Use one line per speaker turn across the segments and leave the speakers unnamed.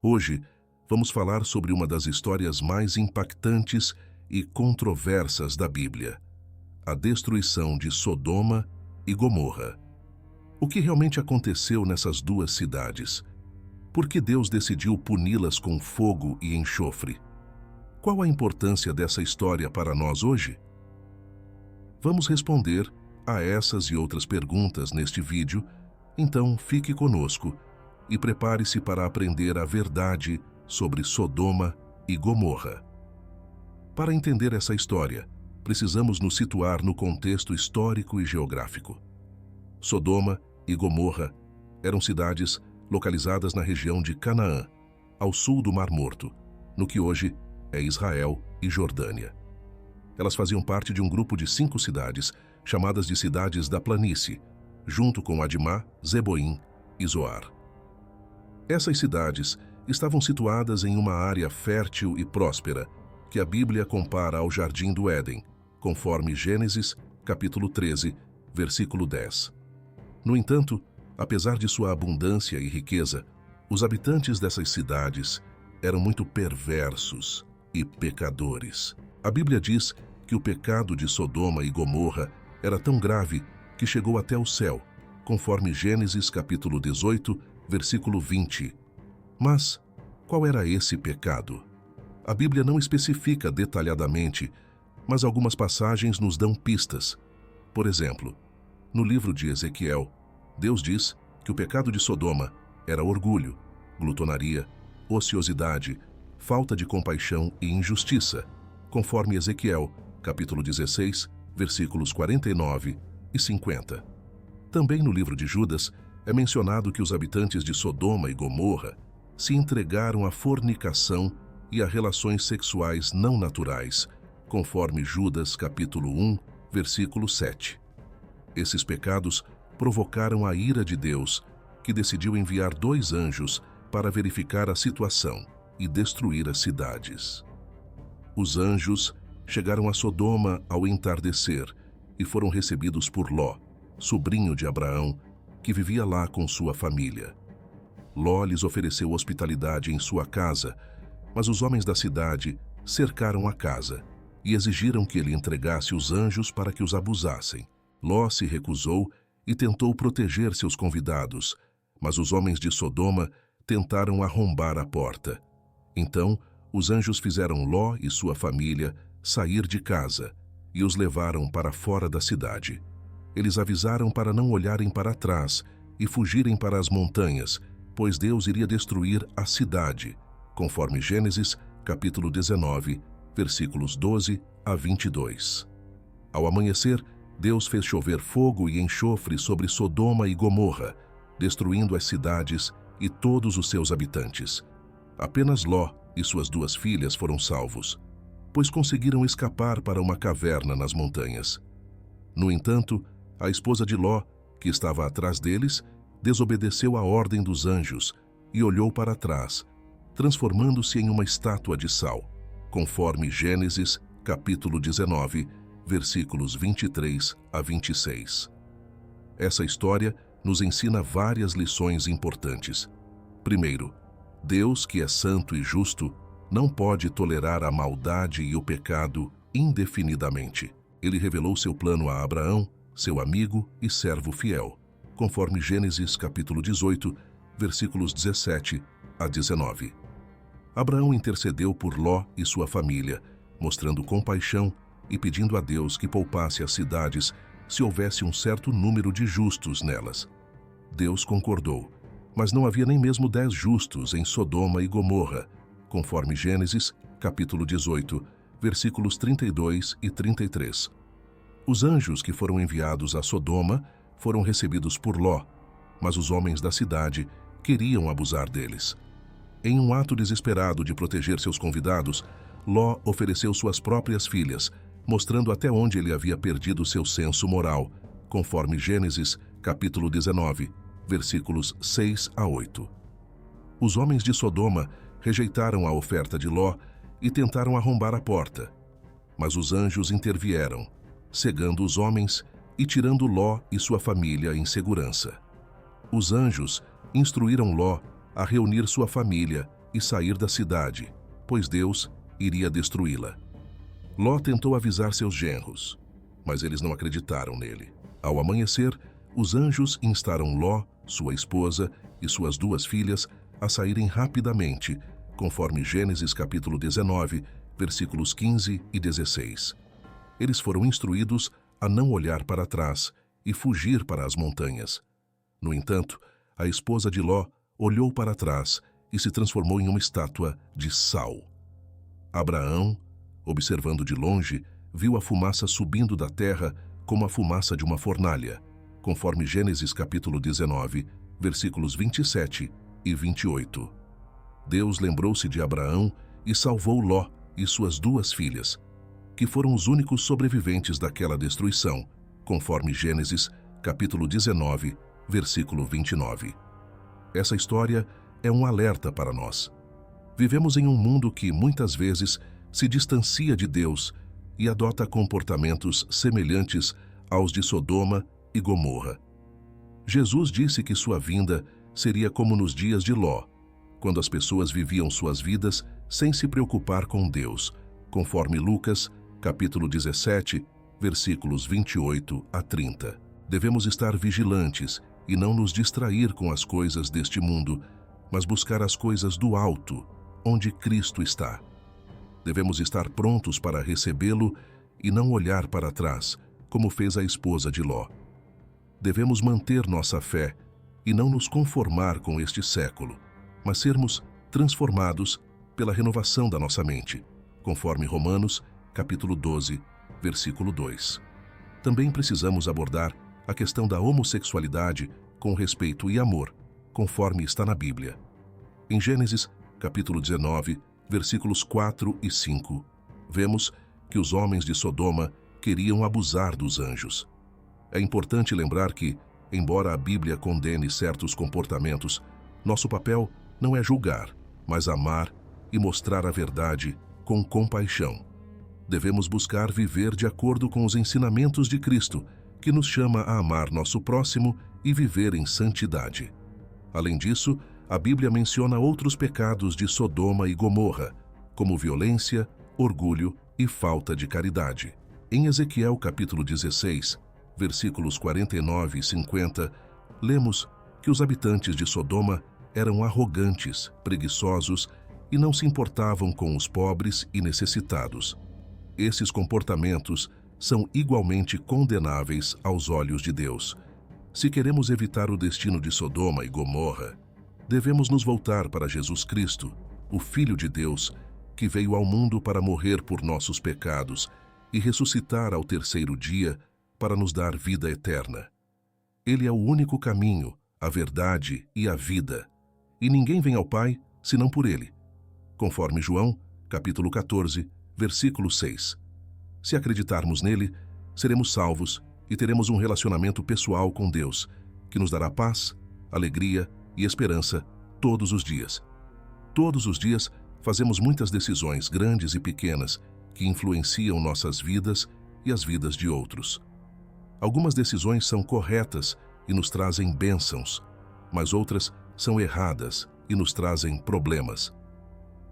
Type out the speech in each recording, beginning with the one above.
Hoje, vamos falar sobre uma das histórias mais impactantes e controversas da Bíblia: a destruição de Sodoma e Gomorra. O que realmente aconteceu nessas duas cidades? Por que Deus decidiu puni-las com fogo e enxofre? Qual a importância dessa história para nós hoje? Vamos responder a essas e outras perguntas neste vídeo, então fique conosco e prepare-se para aprender a verdade sobre Sodoma e Gomorra. Para entender essa história, precisamos nos situar no contexto histórico e geográfico. Sodoma e Gomorra eram cidades localizadas na região de Canaã, ao sul do Mar Morto, no que hoje é Israel e Jordânia. Elas faziam parte de um grupo de 5 cidades, chamadas de cidades da planície, junto com Admá, Zeboim e Zoar. Essas cidades estavam situadas em uma área fértil e próspera, que a Bíblia compara ao Jardim do Éden, conforme Gênesis, capítulo 13, versículo 10. No entanto, apesar de sua abundância e riqueza, os habitantes dessas cidades eram muito perversos e pecadores. A Bíblia diz que o pecado de Sodoma e Gomorra era tão grave que chegou até o céu, conforme Gênesis capítulo 18, versículo 20. Mas qual era esse pecado? A Bíblia não especifica detalhadamente, mas algumas passagens nos dão pistas. Por exemplo, no livro de Ezequiel, Deus diz que o pecado de Sodoma era orgulho, glutonaria, ociosidade, falta de compaixão e injustiça, conforme Ezequiel, capítulo 16, versículos 49 e 50. Também no livro de Judas é mencionado que os habitantes de Sodoma e Gomorra se entregaram à fornicação e a relações sexuais não naturais, conforme Judas, capítulo 1, versículo 7. Esses pecados provocaram a ira de Deus, que decidiu enviar 2 anjos para verificar a situação e destruir as cidades. Os anjos chegaram a Sodoma ao entardecer e foram recebidos por Ló, sobrinho de Abraão, que vivia lá com sua família. Ló lhes ofereceu hospitalidade em sua casa, mas os homens da cidade cercaram a casa e exigiram que ele entregasse os anjos para que os abusassem. Ló se recusou e tentou proteger seus convidados, mas os homens de Sodoma tentaram arrombar a porta. Então, os anjos fizeram Ló e sua família sair de casa e os levaram para fora da cidade. Eles avisaram para não olharem para trás e fugirem para as montanhas, pois Deus iria destruir a cidade, conforme Gênesis, capítulo 19, versículos 12 a 22. Ao amanhecer, Deus fez chover fogo e enxofre sobre Sodoma e Gomorra, destruindo as cidades e todos os seus habitantes. Apenas Ló e suas 2 filhas foram salvos, pois conseguiram escapar para uma caverna nas montanhas. No entanto, a esposa de Ló, que estava atrás deles, desobedeceu à ordem dos anjos e olhou para trás, transformando-se em uma estátua de sal, conforme Gênesis, capítulo 19, versículos 23 a 26. Essa história nos ensina várias lições importantes. Primeiro, Deus, que é santo e justo, não pode tolerar a maldade e o pecado indefinidamente. Ele revelou seu plano a Abraão, seu amigo e servo fiel, conforme Gênesis capítulo 18, versículos 17 a 19. Abraão intercedeu por Ló e sua família, mostrando compaixão e pedindo a Deus que poupasse as cidades se houvesse um certo número de justos nelas. Deus concordou, mas não havia nem mesmo 10 justos em Sodoma e Gomorra, conforme Gênesis, capítulo 18, versículos 32 e 33. Os anjos que foram enviados a Sodoma foram recebidos por Ló, mas os homens da cidade queriam abusar deles. Em um ato desesperado de proteger seus convidados, Ló ofereceu suas próprias filhas, mostrando até onde ele havia perdido seu senso moral, conforme Gênesis, capítulo 19, versículos 6 a 8. Os homens de Sodoma rejeitaram a oferta de Ló e tentaram arrombar a porta. Mas os anjos intervieram, cegando os homens e tirando Ló e sua família em segurança. Os anjos instruíram Ló a reunir sua família e sair da cidade, pois Deus iria destruí-la. Ló tentou avisar seus genros, mas eles não acreditaram nele. Ao amanhecer, os anjos instaram Ló, sua esposa e suas 2 filhas a saírem rapidamente, conforme Gênesis capítulo 19, versículos 15 e 16. Eles foram instruídos a não olhar para trás e fugir para as montanhas. No entanto, a esposa de Ló olhou para trás e se transformou em uma estátua de sal. Abraão, observando de longe, viu a fumaça subindo da terra como a fumaça de uma fornalha, conforme Gênesis capítulo 19, versículos 27 e 28. Deus lembrou-se de Abraão e salvou Ló e suas 2 filhas, que foram os únicos sobreviventes daquela destruição, conforme Gênesis capítulo 19, versículo 29. Essa história é um alerta para nós. Vivemos em um mundo que, muitas vezes, se distancia de Deus e adota comportamentos semelhantes aos de Sodoma e Gomorra. Jesus disse que sua vinda seria como nos dias de Ló, quando as pessoas viviam suas vidas sem se preocupar com Deus, conforme Lucas, capítulo 17, versículos 28 a 30. Devemos estar vigilantes e não nos distrair com as coisas deste mundo, mas buscar as coisas do alto, onde Cristo está. Devemos estar prontos para recebê-lo e não olhar para trás, como fez a esposa de Ló. Devemos manter nossa fé e não nos conformar com este século, mas sermos transformados pela renovação da nossa mente, conforme Romanos, capítulo 12, versículo 2. Também precisamos abordar a questão da homossexualidade com respeito e amor, conforme está na Bíblia. Em Gênesis, capítulo 19, versículos 4 e 5, vemos que os homens de Sodoma queriam abusar dos anjos. É importante lembrar que, embora a Bíblia condene certos comportamentos, nosso papel não é julgar, mas amar e mostrar a verdade com compaixão. Devemos buscar viver de acordo com os ensinamentos de Cristo, que nos chama a amar nosso próximo e viver em santidade. Além disso, a Bíblia menciona outros pecados de Sodoma e Gomorra, como violência, orgulho e falta de caridade. Em Ezequiel capítulo 16, versículos 49 e 50, lemos que os habitantes de Sodoma eram arrogantes, preguiçosos e não se importavam com os pobres e necessitados. Esses comportamentos são igualmente condenáveis aos olhos de Deus. Se queremos evitar o destino de Sodoma e Gomorra, devemos nos voltar para Jesus Cristo, o Filho de Deus, que veio ao mundo para morrer por nossos pecados e ressuscitar ao 3º dia para nos dar vida eterna. Ele é o único caminho, a verdade e a vida, e ninguém vem ao Pai senão por ele, conforme João, capítulo 14, versículo 6. Se acreditarmos nele, seremos salvos e teremos um relacionamento pessoal com Deus, que nos dará paz, alegria e esperança todos os dias. Todos os dias fazemos muitas decisões grandes e pequenas que influenciam nossas vidas e as vidas de outros. Algumas decisões são corretas e nos trazem bênçãos, mas outras são erradas e nos trazem problemas.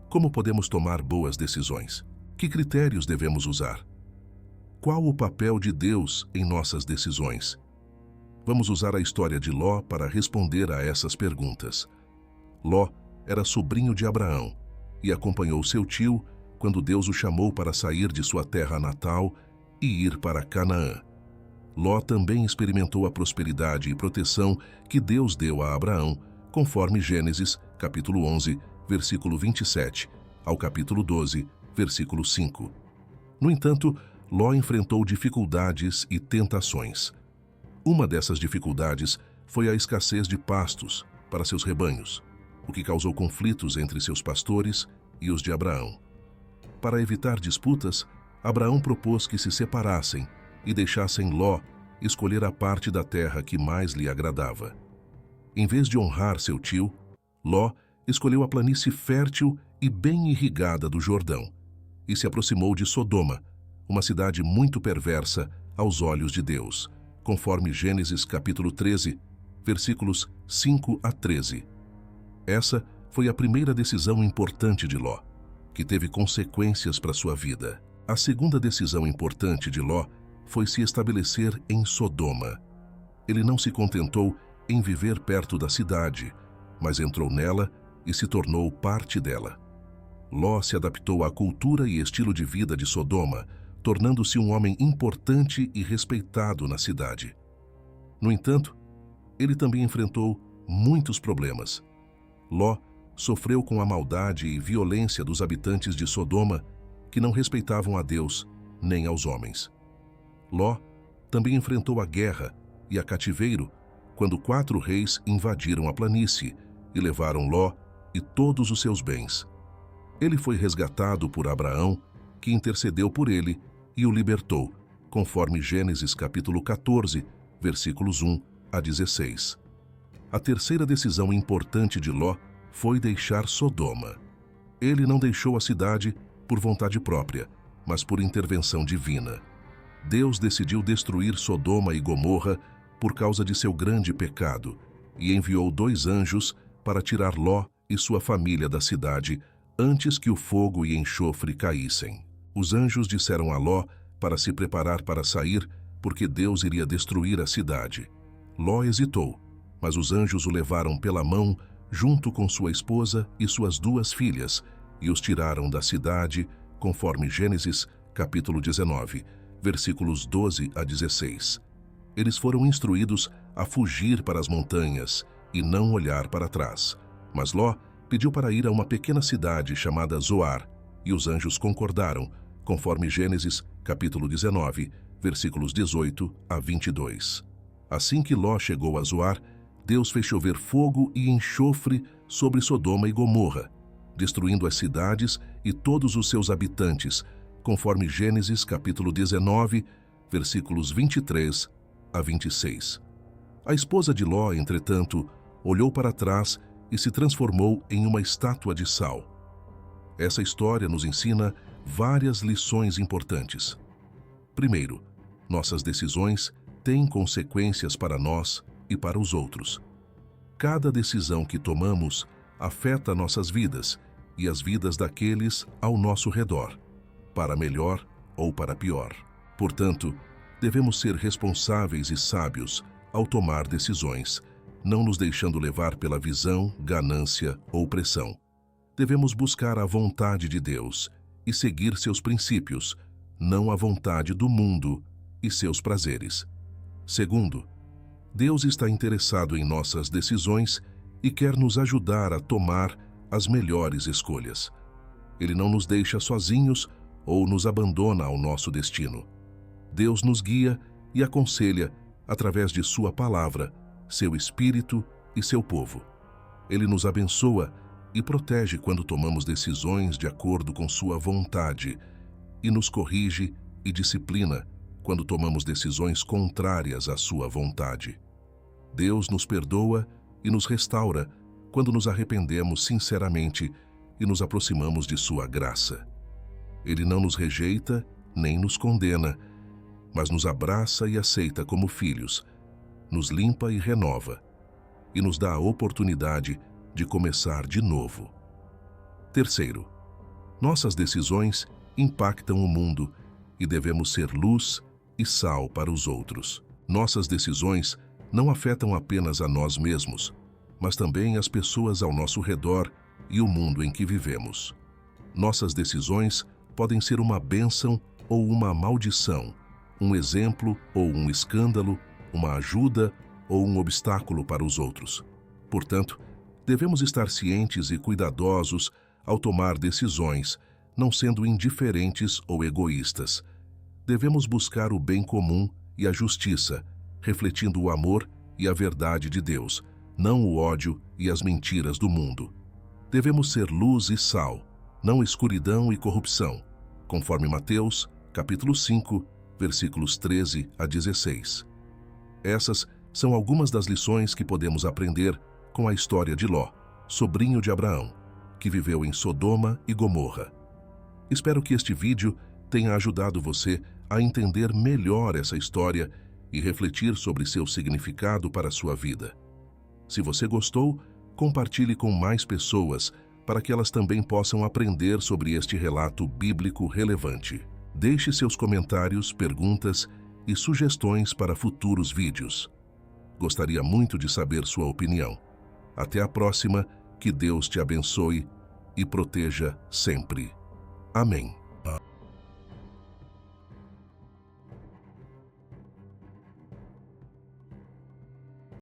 Como podemos tomar boas decisões? Que critérios devemos usar? Qual o papel de Deus em nossas decisões? Vamos usar a história de Ló para responder a essas perguntas. Ló era sobrinho de Abraão e acompanhou seu tio quando Deus o chamou para sair de sua terra natal e ir para Canaã. Ló também experimentou a prosperidade e proteção que Deus deu a Abraão, conforme Gênesis, capítulo 11, versículo 27, ao capítulo 12, versículo 5. No entanto, Ló enfrentou dificuldades e tentações. Uma dessas dificuldades foi a escassez de pastos para seus rebanhos, o que causou conflitos entre seus pastores e os de Abraão. Para evitar disputas, Abraão propôs que se separassem e deixassem Ló escolher a parte da terra que mais lhe agradava. Em vez de honrar seu tio, Ló escolheu a planície fértil e bem irrigada do Jordão e se aproximou de Sodoma, uma cidade muito perversa aos olhos de Deus, conforme Gênesis capítulo 13, versículos 5 a 13. Essa foi a primeira decisão importante de Ló, que teve consequências para sua vida. A segunda decisão importante de Ló foi se estabelecer em Sodoma. Ele não se contentou em viver perto da cidade, mas entrou nela e se tornou parte dela. Ló se adaptou à cultura e estilo de vida de Sodoma, tornando-se um homem importante e respeitado na cidade. No entanto, ele também enfrentou muitos problemas. Ló sofreu com a maldade e violência dos habitantes de Sodoma, que não respeitavam a Deus nem aos homens. Ló também enfrentou a guerra e a cativeiro quando 4 reis invadiram a planície e levaram Ló e todos os seus bens. Ele foi resgatado por Abraão, que intercedeu por ele e o libertou, conforme Gênesis capítulo 14, versículos 1 a 16. A terceira decisão importante de Ló foi deixar Sodoma. Ele não deixou a cidade por vontade própria, mas por intervenção divina. Deus decidiu destruir Sodoma e Gomorra por causa de seu grande pecado e enviou 2 anjos para tirar Ló e sua família da cidade antes que o fogo e enxofre caíssem. Os anjos disseram a Ló para se preparar para sair, porque Deus iria destruir a cidade. Ló hesitou, mas os anjos o levaram pela mão junto com sua esposa e suas 2 filhas e os tiraram da cidade, conforme Gênesis capítulo 19, versículos 12 a 16. Eles foram instruídos a fugir para as montanhas e não olhar para trás. Mas Ló pediu para ir a uma pequena cidade chamada Zoar, e os anjos concordaram, conforme Gênesis capítulo 19, versículos 18 a 22. Assim que Ló chegou a Zoar, Deus fez chover fogo e enxofre sobre Sodoma e Gomorra, destruindo as cidades e todos os seus habitantes, conforme Gênesis capítulo 19, versículos 23 a 26. A esposa de Ló, entretanto, olhou para trás e se transformou em uma estátua de sal. Essa história nos ensina várias lições importantes. Primeiro, nossas decisões têm consequências para nós e para os outros. Cada decisão que tomamos afeta nossas vidas e as vidas daqueles ao nosso redor, para melhor ou para pior. Portanto, devemos ser responsáveis e sábios ao tomar decisões, não nos deixando levar pela visão, ganância ou pressão. Devemos buscar a vontade de Deus e seguir seus princípios, não a vontade do mundo e seus prazeres. Segundo, Deus está interessado em nossas decisões e quer nos ajudar a tomar as melhores escolhas. Ele não nos deixa sozinhos ou nos abandona ao nosso destino. Deus nos guia e aconselha através de sua palavra, seu Espírito e seu povo. Ele nos abençoa e protege quando tomamos decisões de acordo com sua vontade e nos corrige e disciplina quando tomamos decisões contrárias à sua vontade. Deus nos perdoa e nos restaura quando nos arrependemos sinceramente e nos aproximamos de sua graça. Ele não nos rejeita nem nos condena, mas nos abraça e aceita como filhos, nos limpa e renova, e nos dá a oportunidade de começar de novo. Terceiro, nossas decisões impactam o mundo e devemos ser luz e sal para os outros. Nossas decisões não afetam apenas a nós mesmos, mas também as pessoas ao nosso redor e o mundo em que vivemos. Nossas decisões podem ser uma bênção ou uma maldição, um exemplo ou um escândalo, uma ajuda ou um obstáculo para os outros. Portanto, devemos estar cientes e cuidadosos ao tomar decisões, não sendo indiferentes ou egoístas. Devemos buscar o bem comum e a justiça, refletindo o amor e a verdade de Deus, não o ódio e as mentiras do mundo. Devemos ser luz e sal, não escuridão e corrupção, conforme Mateus, capítulo 5, versículos 13 a 16. Essas são algumas das lições que podemos aprender com a história de Ló, sobrinho de Abraão, que viveu em Sodoma e Gomorra. Espero que este vídeo tenha ajudado você a entender melhor essa história e refletir sobre seu significado para a sua vida. Se você gostou, compartilhe com mais pessoas para que elas também possam aprender sobre este relato bíblico relevante. Deixe seus comentários, perguntas e sugestões para futuros vídeos. Gostaria muito de saber sua opinião. Até a próxima, que Deus te abençoe e proteja sempre. Amém.